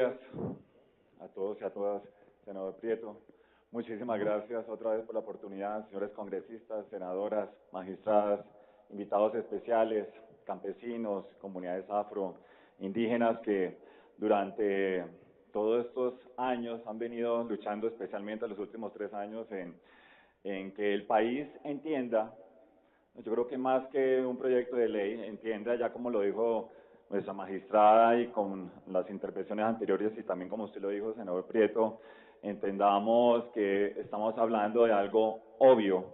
días a todos y a todas, senador Prieto. Muchísimas gracias otra vez por la oportunidad, señores congresistas, senadoras, magistradas, invitados especiales, campesinos, comunidades afro, indígenas que durante todos estos años han venido luchando, especialmente los últimos 3 años, en que el país entienda, yo creo que más que un proyecto de ley, entienda, ya como lo dijo nuestra magistrada y con las intervenciones anteriores y también como usted lo dijo, senador Prieto, entendamos que estamos hablando de algo obvio,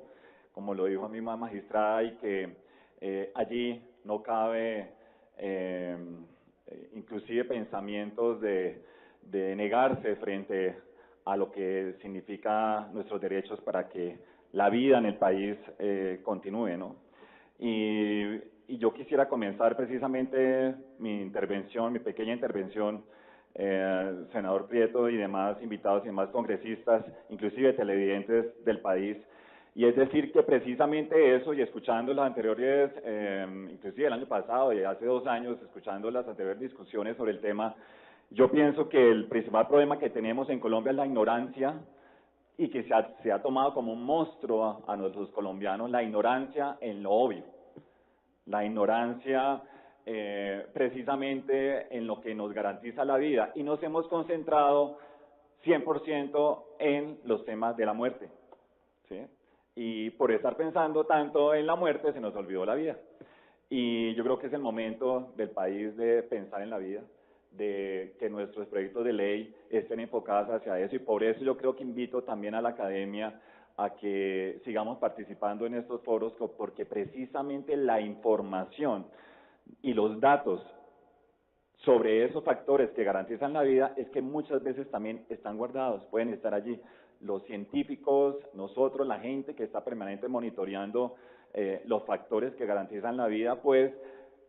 como lo dijo mi misma magistrada, y que allí no cabe inclusive pensamientos de negarse frente a lo que significa nuestros derechos para que la vida en el país continúe, ¿no? Y yo quisiera comenzar precisamente mi intervención, mi pequeña intervención, senador Prieto y demás invitados y demás congresistas, inclusive televidentes del país, y es decir que precisamente eso, y escuchando las anteriores, inclusive el año pasado y hace 2 años, escuchando las anteriores discusiones sobre el tema, yo pienso que el principal problema que tenemos en Colombia es la ignorancia, y que se ha tomado como un monstruo a nuestros colombianos, la ignorancia en lo obvio, la ignorancia precisamente en lo que nos garantiza la vida, y nos hemos concentrado 100% en los temas de la muerte, ¿sí? Y por estar pensando tanto en la muerte se nos olvidó la vida, y yo creo que es el momento del país de pensar en la vida, de que nuestros proyectos de ley estén enfocados hacia eso, y por eso yo creo que invito también a la academia a que sigamos participando en estos foros, porque precisamente la información y los datos sobre esos factores que garantizan la vida es que muchas veces también están guardados, pueden estar allí. Los científicos, nosotros, la gente que está permanentemente monitoreando los factores que garantizan la vida, pues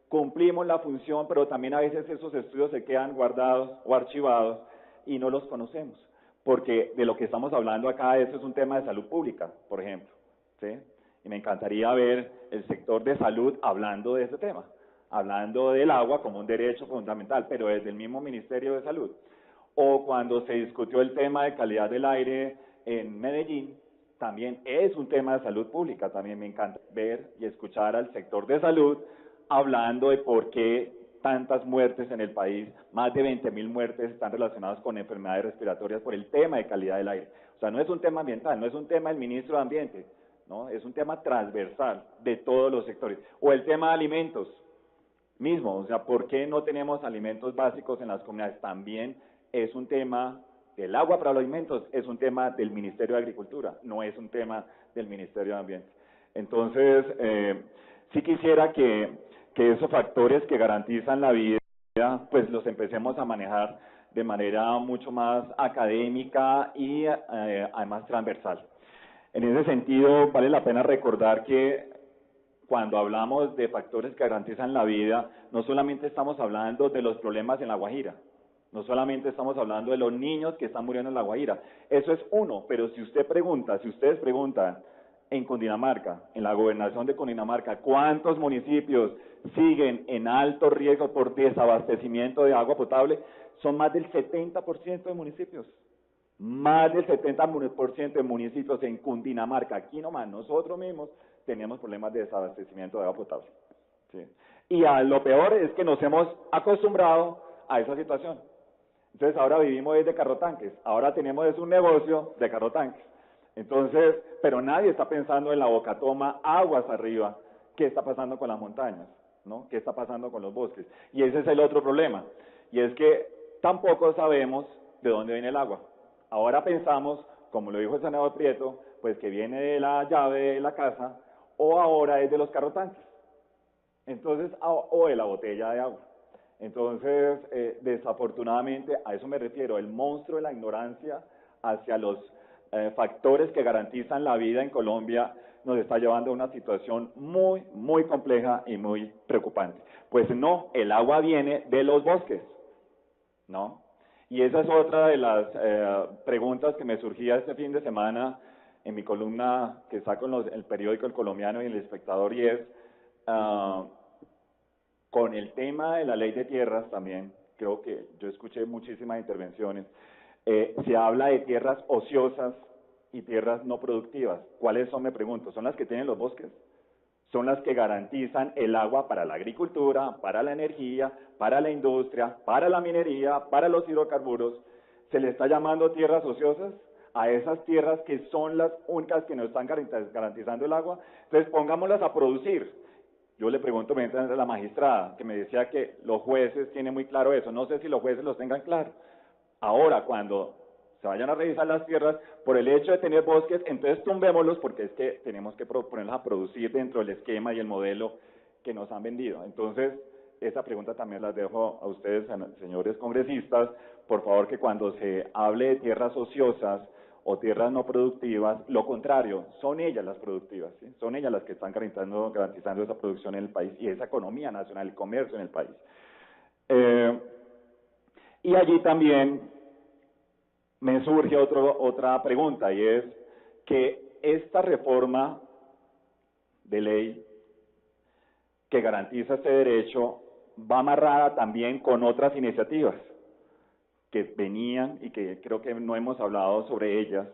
cumplimos la función, pero también a veces esos estudios se quedan guardados o archivados y no los conocemos, porque de lo que estamos hablando acá, eso es un tema de salud pública, por ejemplo, ¿sí? Y me encantaría ver el sector de salud hablando de ese tema, hablando del agua como un derecho fundamental, pero desde el mismo Ministerio de Salud. O cuando se discutió el tema de calidad del aire en Medellín, también es un tema de salud pública, también me encanta ver y escuchar al sector de salud hablando de por qué tantas muertes en el país, más de 20.000 muertes están relacionadas con enfermedades respiratorias por el tema de calidad del aire. O sea, no es un tema ambiental, no es un tema del ministro de Ambiente, ¿no? Es un tema transversal de todos los sectores. O el tema de alimentos mismo, o sea, ¿por qué no tenemos alimentos básicos en las comunidades? También es un tema, el agua para los alimentos es un tema del Ministerio de Agricultura, no es un tema del Ministerio de Ambiente. Entonces, sí quisiera que esos factores que garantizan la vida, pues los empecemos a manejar de manera mucho más académica y además transversal. En ese sentido, vale la pena recordar que cuando hablamos de factores que garantizan la vida, no solamente estamos hablando de los problemas en La Guajira, no solamente estamos hablando de los niños que están muriendo en La Guajira, eso es uno, pero si usted pregunta, si ustedes preguntan en Cundinamarca, en la gobernación de Cundinamarca, ¿cuántos municipios siguen en alto riesgo por desabastecimiento de agua potable? Son más del 70% de municipios. Más del 70% de municipios en Cundinamarca, aquí nomás, nosotros mismos tenemos problemas de desabastecimiento de agua potable, ¿sí? Y lo peor es que nos hemos acostumbrado a esa situación. Entonces ahora vivimos desde carrotanques, ahora tenemos un negocio de carrotanques. Entonces, pero nadie está pensando en la bocatoma, aguas arriba, qué está pasando con las montañas, ¿no? ¿Qué está pasando con los bosques? Y ese es el otro problema, y es que tampoco sabemos de dónde viene el agua. Ahora pensamos, como lo dijo el senador Prieto, pues que viene de la llave de la casa, o ahora es de los carrotanques, entonces, o de la botella de agua. Entonces, desafortunadamente, a eso me refiero, el monstruo de la ignorancia hacia los factores que garantizan la vida en Colombia nos está llevando a una situación muy, muy compleja y muy preocupante. Pues no, el agua viene de los bosques, ¿no? Y esa es otra de las preguntas que me surgía este fin de semana en mi columna que saco en el periódico El Colombiano y El Espectador, y es con el tema de la ley de tierras también, creo que yo escuché muchísimas intervenciones, se habla de tierras ociosas y tierras no productivas. ¿Cuáles son, me pregunto? ¿Son las que tienen los bosques? ¿Son las que garantizan el agua para la agricultura, para la energía, para la industria, para la minería, para los hidrocarburos? ¿Se le está llamando tierras ociosas a esas tierras que son las únicas que nos están garantizando el agua? Entonces pongámoslas a producir. Yo le pregunto mientras a la magistrada, que me decía que los jueces tienen muy claro eso. No sé si los jueces los tengan claro. Ahora, cuando se vayan a revisar las tierras, por el hecho de tener bosques, entonces tumbémoslos porque es que tenemos que ponerlos a producir dentro del esquema y el modelo que nos han vendido. Entonces, esa pregunta también las dejo a ustedes, señores congresistas. Por favor, que cuando se hable de tierras ociosas o tierras no productivas, lo contrario, son ellas las productivas, ¿sí? Son ellas las que están garantizando esa producción en el país y esa economía nacional, el comercio en el país. Y allí también me surge otra pregunta, y es que esta reforma de ley que garantiza este derecho va amarrada también con otras iniciativas que venían y que creo que no hemos hablado sobre ellas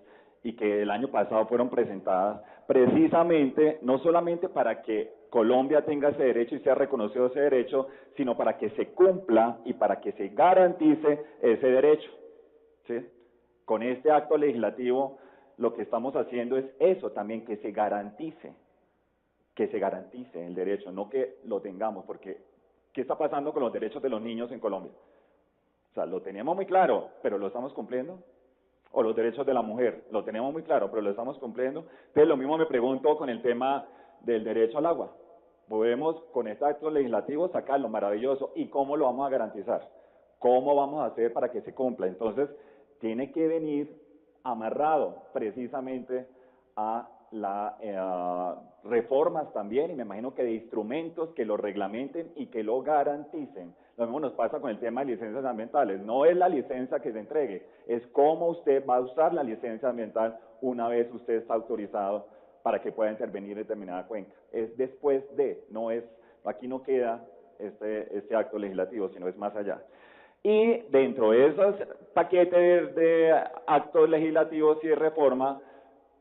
y que el año pasado fueron presentadas precisamente no solamente para que Colombia tenga ese derecho y sea reconocido ese derecho, sino para que se cumpla y para que se garantice ese derecho, ¿sí? Con este acto legislativo lo que estamos haciendo es eso también, que se garantice el derecho, no que lo tengamos, porque ¿qué está pasando con los derechos de los niños en Colombia? O sea, lo teníamos muy claro, pero ¿lo estamos cumpliendo? O los derechos de la mujer, lo tenemos muy claro, pero lo estamos cumpliendo. Entonces, lo mismo me pregunto con el tema del derecho al agua. Podemos con este acto legislativo sacarlo maravilloso, ¿y cómo lo vamos a garantizar? ¿Cómo vamos a hacer para que se cumpla? Entonces, tiene que venir amarrado precisamente a las reformas también, y me imagino que de instrumentos que lo reglamenten y que lo garanticen. Lo mismo nos pasa con el tema de licencias ambientales. No es la licencia que se entregue, es cómo usted va a usar la licencia ambiental una vez usted está autorizado para que pueda intervenir en determinada cuenca. Es después de, no es, aquí no queda este acto legislativo, sino es más allá. Y dentro de esos paquetes de actos legislativos y de reforma,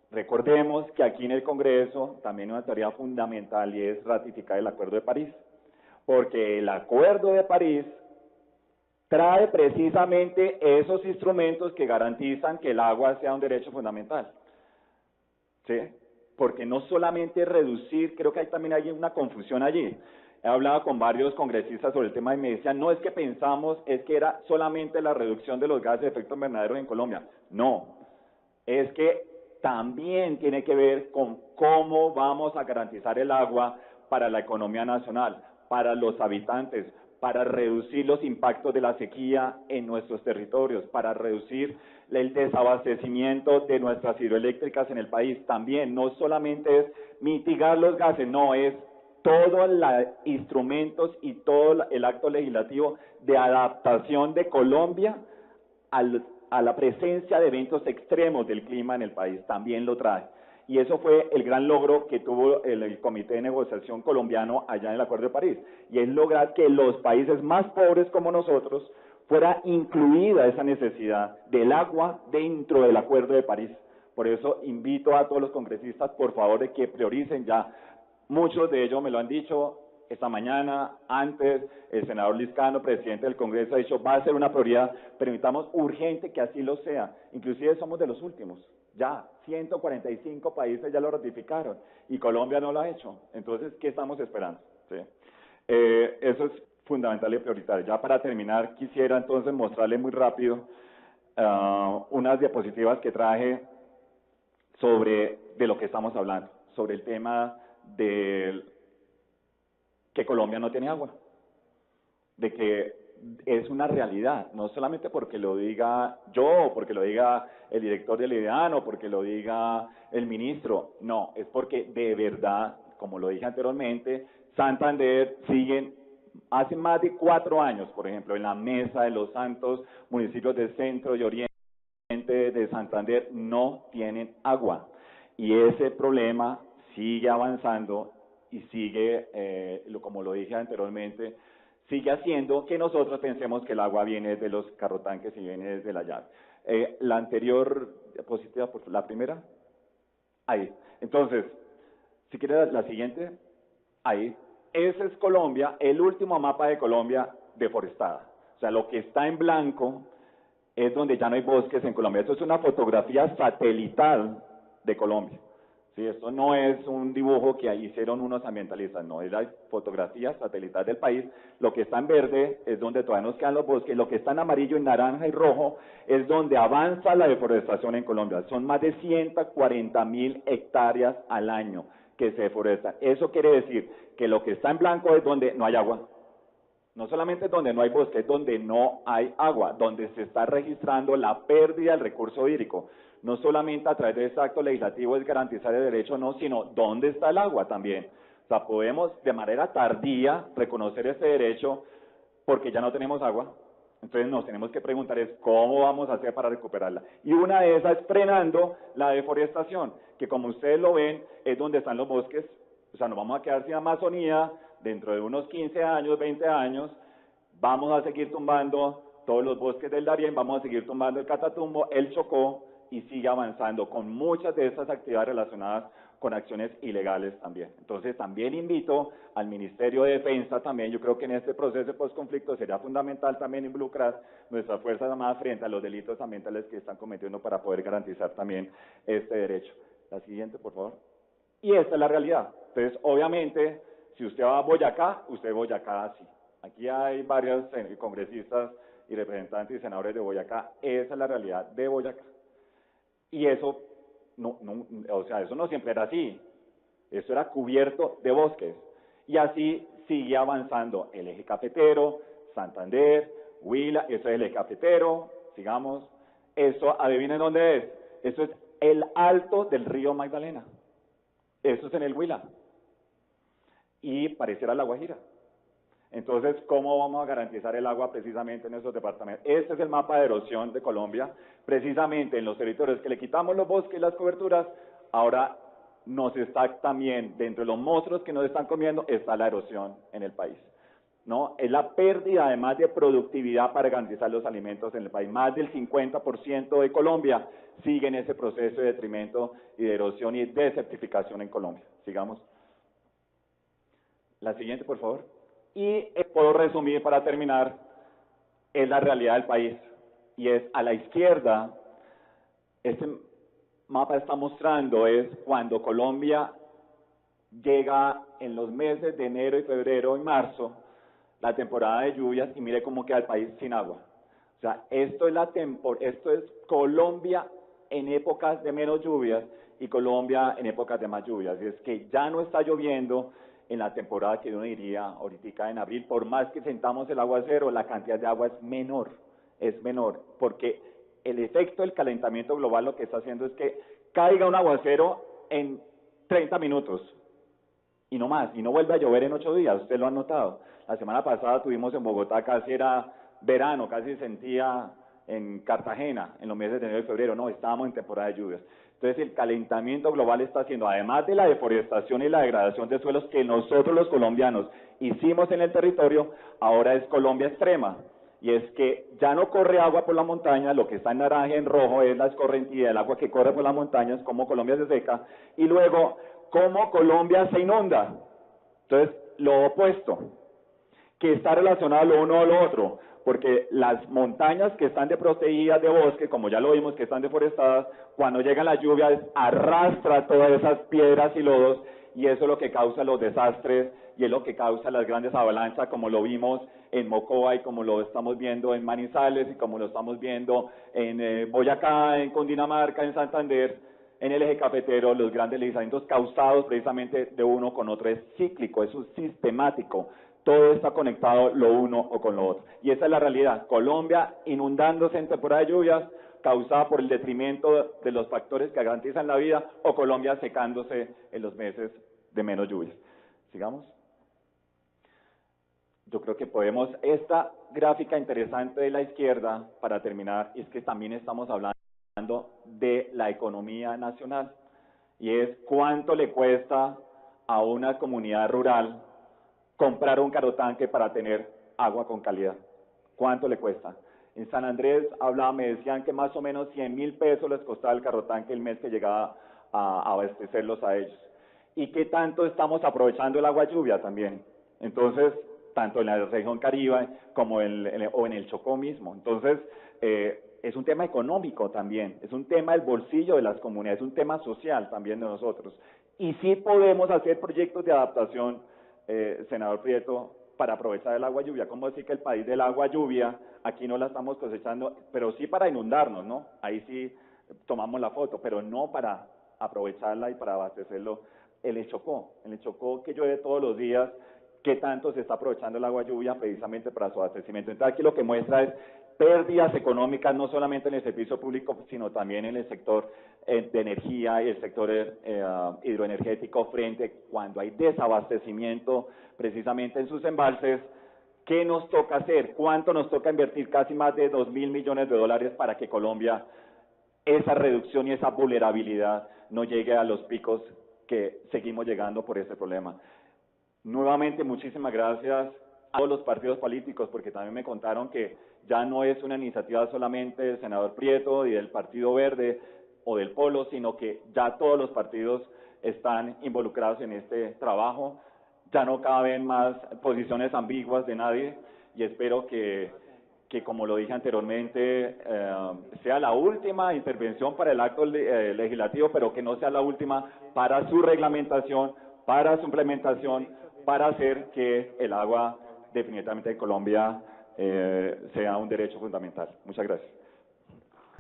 recordemos que aquí en el Congreso también hay una tarea fundamental y es ratificar el Acuerdo de París. Porque el Acuerdo de París trae precisamente esos instrumentos que garantizan que el agua sea un derecho fundamental, ¿sí? Porque no solamente reducir, creo que también hay una confusión allí. He hablado con varios congresistas sobre el tema y me decían, no es que pensamos, es que era solamente la reducción de los gases de efecto invernadero en Colombia. No, es que también tiene que ver con cómo vamos a garantizar el agua para la economía nacional, para los habitantes, para reducir los impactos de la sequía en nuestros territorios, para reducir el desabastecimiento de nuestras hidroeléctricas en el país. También no solamente es mitigar los gases, no, es todos los instrumentos y todo el acto legislativo de adaptación de Colombia a la presencia de eventos extremos del clima en el país, también lo trae. Y eso fue el gran logro que tuvo el Comité de Negociación colombiano allá en el Acuerdo de París, y es lograr que los países más pobres como nosotros fuera incluida esa necesidad del agua dentro del Acuerdo de París. Por eso invito a todos los congresistas, por favor, de que prioricen ya. Muchos de ellos me lo han dicho esta mañana, antes, el senador Liscano, presidente del Congreso, ha dicho, va a ser una prioridad, pero necesitamos urgente que así lo sea. Inclusive somos de los últimos, ya, 145 países ya lo ratificaron, y Colombia no lo ha hecho. Entonces, ¿qué estamos esperando? ¿Sí? Eso es fundamental y prioritario. Ya para terminar, quisiera entonces mostrarle muy rápido unas diapositivas que traje sobre de lo que estamos hablando, sobre el tema de que Colombia no tiene agua, de que es una realidad, no solamente porque lo diga yo, porque lo diga el director del IDEAN o porque lo diga el ministro, no, es porque de verdad, como lo dije anteriormente, Santander hace más de 4 años, por ejemplo, en la mesa de los santos municipios del centro y oriente de Santander no tienen agua, y ese problema sigue avanzando y sigue, como lo dije anteriormente, sigue haciendo que nosotros pensemos que el agua viene de los carrotanques y viene desde la llave. La anterior diapositiva, por la primera, ahí. Entonces, si quieres la siguiente, ahí. Ese es Colombia, el último mapa de Colombia deforestada. O sea, lo que está en blanco es donde ya no hay bosques en Colombia. Esto es una fotografía satelital de Colombia. Sí, esto no es un dibujo que hicieron unos ambientalistas, no, es la fotografía satelital del país. Lo que está en verde es donde todavía nos quedan los bosques, lo que está en amarillo, en naranja y rojo es donde avanza la deforestación en Colombia. Son más de 140.000 hectáreas al año que se deforestan. Eso quiere decir que lo que está en blanco es donde no hay agua. No solamente es donde no hay bosque, es donde no hay agua, donde se está registrando la pérdida del recurso hídrico. No solamente a través de este acto legislativo es garantizar el derecho, no, sino dónde está el agua también. O sea, podemos de manera tardía reconocer ese derecho porque ya no tenemos agua. Entonces nos tenemos que preguntar es cómo vamos a hacer para recuperarla. Y una de esas es frenando la deforestación, que como ustedes lo ven es donde están los bosques. O sea, nos vamos a quedar sin Amazonía dentro de unos 15 años, 20 años, vamos a seguir tumbando todos los bosques del Darién, vamos a seguir tumbando el Catatumbo, el Chocó, y sigue avanzando con muchas de estas actividades relacionadas con acciones ilegales también. Entonces también invito al Ministerio de Defensa también, yo creo que en este proceso de postconflicto sería fundamental también involucrar nuestras Fuerzas Armadas frente a los delitos ambientales que están cometiendo para poder garantizar también este derecho. La siguiente, por favor. Y esta es la realidad. Entonces, obviamente, si usted va a Boyacá, usted Boyacá así. Aquí hay varios congresistas y representantes y senadores de Boyacá. Esa es la realidad de Boyacá. Y eso, o sea, eso no siempre era así. Eso era cubierto de bosques. Y así sigue avanzando el eje cafetero, Santander, Huila, eso es el eje cafetero, sigamos. Eso, adivinen dónde es. Eso es el alto del río Magdalena. Eso es en el Huila. Y pareciera la Guajira. Entonces, ¿cómo vamos a garantizar el agua precisamente en esos departamentos? Este es el mapa de erosión de Colombia. Precisamente en los territorios que le quitamos los bosques y las coberturas, ahora nos está también, dentro de los monstruos que nos están comiendo, está la erosión en el país. ¿No? Es la pérdida además de productividad para garantizar los alimentos en el país. Más del 50% de Colombia sigue en ese proceso de detrimento y de erosión y desertificación en Colombia. Sigamos. La siguiente, por favor. Y puedo resumir para terminar, es la realidad del país. Y es a la izquierda, este mapa está mostrando es cuando Colombia llega en los meses de enero y febrero y marzo, la temporada de lluvias, y mire cómo queda el país sin agua. O sea, esto es Colombia en épocas de menos lluvias y Colombia en épocas de más lluvias. Y es que ya no está lloviendo en la temporada que uno diría ahorita en abril, por más que sentamos el aguacero, la cantidad de agua es menor, porque el efecto del calentamiento global lo que está haciendo es que caiga un aguacero en 30 minutos, y no más, y no vuelve a llover en 8 días, usted lo ha notado. La semana pasada tuvimos en Bogotá, casi era verano, casi sentía en Cartagena, en los meses de enero y febrero, no, estábamos en temporada de lluvias. Entonces el calentamiento global está haciendo, además de la deforestación y la degradación de suelos que nosotros los colombianos hicimos en el territorio, ahora es Colombia extrema. Y es que ya no corre agua por la montaña, lo que está en naranja y en rojo es la escorrentía, el agua que corre por las montañas, como Colombia se seca, y luego, cómo Colombia se inunda. Entonces, lo opuesto, que está relacionado lo uno a lo otro, porque las montañas que están desprotegidas de bosque, como ya lo vimos que están deforestadas, cuando llegan las lluvias arrastra todas esas piedras y lodos, y eso es lo que causa los desastres, y es lo que causa las grandes avalanchas, como lo vimos en Mocoa, y como lo estamos viendo en Manizales, y como lo estamos viendo en Boyacá, en Cundinamarca, en Santander, en el eje cafetero. Los grandes deslizamientos causados precisamente de uno con otro es cíclico, es un sistemático. Todo está conectado lo uno o con lo otro. Y esa es la realidad. Colombia inundándose en temporada de lluvias, causada por el detrimento de los factores que garantizan la vida, o Colombia secándose en los meses de menos lluvias. Sigamos. Yo creo que podemos, esta gráfica interesante de la izquierda, para terminar, es que también estamos hablando de la economía nacional, y es cuánto le cuesta a una comunidad rural comprar un carotanque para tener agua con calidad. ¿Cuánto le cuesta? En San Andrés me decían que más o menos 100.000 pesos les costaba el carrotanque el mes que llegaba a abastecerlos a ellos. ¿Y qué tanto estamos aprovechando el agua lluvia también? Entonces, tanto en la región Caribe como o en el Chocó mismo. Entonces, es un tema económico también, es un tema del bolsillo de las comunidades, es un tema social también de nosotros. Y sí podemos hacer proyectos de adaptación, senador Prieto, para aprovechar el agua lluvia. ¿Cómo decir que el país del agua lluvia, aquí no la estamos cosechando, pero sí para inundarnos, ¿no? Ahí sí tomamos la foto, pero no para aprovecharla y para abastecerlo. En el Chocó que llueve todos los días, ¿qué tanto se está aprovechando el agua lluvia precisamente para su abastecimiento? Entonces aquí lo que muestra es pérdidas económicas no solamente en el servicio público, sino también en el sector de energía y el sector hidroenergético frente cuando hay desabastecimiento precisamente en sus embalses. ¿Qué nos toca hacer? ¿Cuánto nos toca invertir? Casi más de 2.000 millones de dólares para que Colombia, esa reducción y esa vulnerabilidad no llegue a los picos que seguimos llegando por este problema. Nuevamente, muchísimas gracias a todos los partidos políticos, porque también me contaron que ya no es una iniciativa solamente del senador Prieto y del Partido Verde o del Polo, sino que ya todos los partidos están involucrados en este trabajo. Ya no caben más posiciones ambiguas de nadie y espero que como lo dije anteriormente, sea la última intervención para el acto legislativo, pero que no sea la última para su reglamentación, para su implementación, para hacer que el agua definitivamente en Colombia sea un derecho fundamental. Muchas gracias.